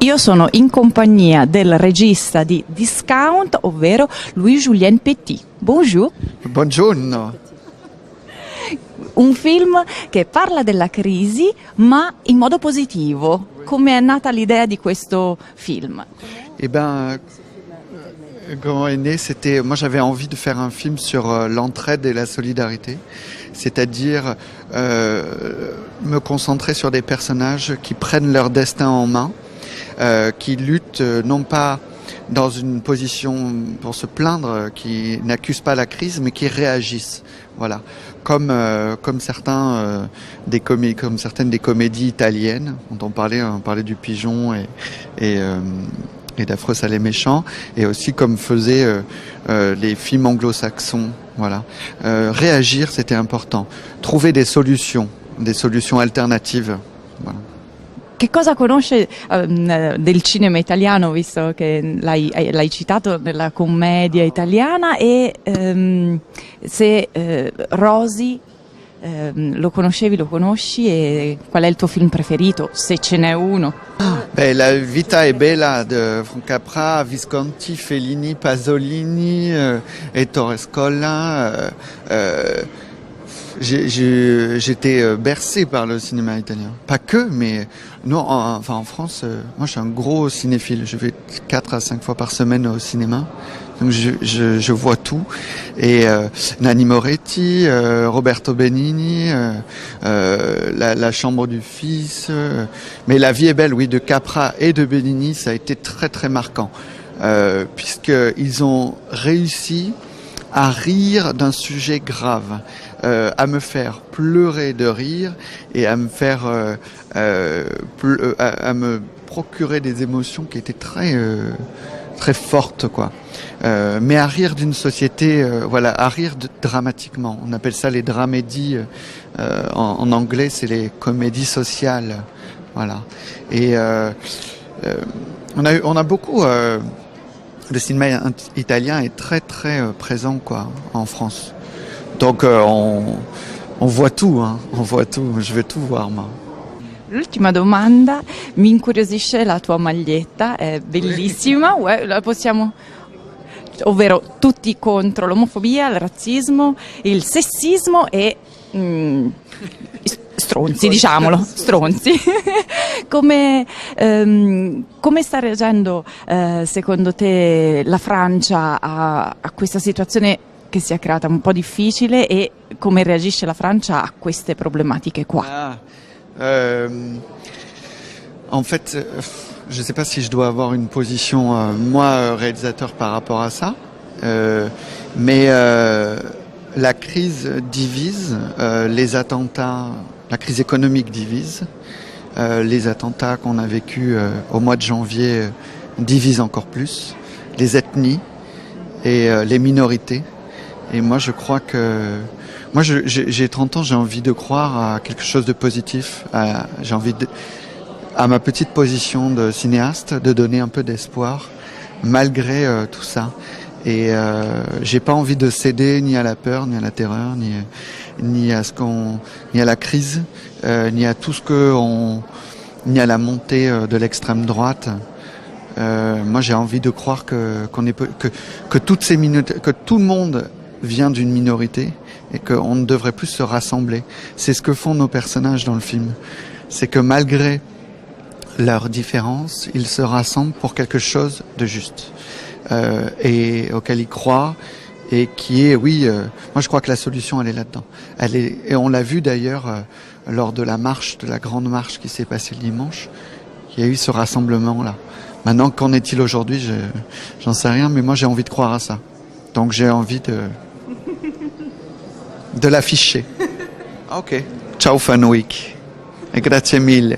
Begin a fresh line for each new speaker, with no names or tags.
Io sono in compagnia del regista di Discount, ovvero Louis-Julien Petit. Bonjour.
Buongiorno.
Un film che parla della crisi, ma in modo positivo. Come è nata l'idea di questo film?
Eh ben, comment est né, c'était, moi j'avais envie de faire un film sur l'entraide et la solidarité, c'est-à-dire me concentrer sur des personnages qui prennent leur destin en main, qui luttent non pas dans une position pour se plaindre, qui n'accusent pas la crise, mais qui réagissent. Voilà, comme certaines des comédies italiennes dont on parlait du Pigeon et d'Affreux salés méchants, et aussi comme faisaient les films anglo-saxons. Voilà, réagir, c'était important. Trouver des solutions alternatives. Voilà.
Che cosa conosce del cinema italiano, visto che l'hai citato nella commedia italiana, e se Rosi lo conosci, e qual è il tuo film preferito, se ce n'è uno?
La Vita è bella de Frank Capra, Visconti, Fellini, Pasolini, Ettore Scola. J'étais bercé par le cinéma italien. Pas que, mais nous, en France, moi je suis un gros cinéphile. Je vais 4 à 5 fois par semaine au cinéma. Donc je vois tout. Et Nanni Moretti, Roberto Benigni, la Chambre du Fils. Mais La vie est belle, oui, de Capra et de Benigni, ça a été très très marquant. Puisqu'ils ont réussi à rire d'un sujet grave, à me faire pleurer de rire et à me faire à me procurer des émotions qui étaient très très fortes, quoi. Mais à rire d'une société, voilà, à rire dramatiquement. On appelle ça les dramédies. En anglais, c'est les comédies sociales. Voilà. Et on a beaucoup. Le cinéma italien est très très présent, quoi, en France. Donc on voit tout, hein, on voit tout, je vais tout voir, moi.
L'ultima domanda, mi incuriosisce la tua maglietta, è bellissima, la possiamo, ovvero tutti contro l'omofobia, il razzismo, il sessismo e stronzi, diciamolo, stronzi. Come sta reagendo secondo te la Francia a questa situazione che si è creata un po' difficile, e come reagisce la Francia a queste problematiche qua?
En fait, je ne sais pas si je dois avoir une position, moi, réalisateur, par rapport à ça, mais la crise divise, les attentats, la crise économique divise, les attentats qu'on a vécus au mois de janvier divisent encore plus, les ethnies et les minorités. Et moi, je crois que... Moi, j'ai 30 ans, j'ai envie de croire à quelque chose de positif. J'ai envie à ma petite position de cinéaste, de donner un peu d'espoir, malgré tout ça. Et j'ai pas envie de céder ni à la peur, ni à la terreur, ni à la crise, ni à tout ni à la montée de l'extrême droite. Moi, j'ai envie de croire que toutes ces minorités, que tout le monde vient d'une minorité et qu'on ne devrait plus se rassembler. C'est ce que font nos personnages dans le film. C'est que malgré leurs différences, ils se rassemblent pour quelque chose de juste et auquel ils croient, et qui est, oui, moi je crois que la solution elle est là-dedans. Et on l'a vu d'ailleurs lors de la grande marche qui s'est passée le dimanche. Il y a eu ce rassemblement-là. Maintenant, qu'en est-il aujourd'hui, j'en sais rien, mais moi j'ai envie de croire à ça. Donc j'ai envie de l'afficher. Ok. Ciao Fan Week. E grazie mille.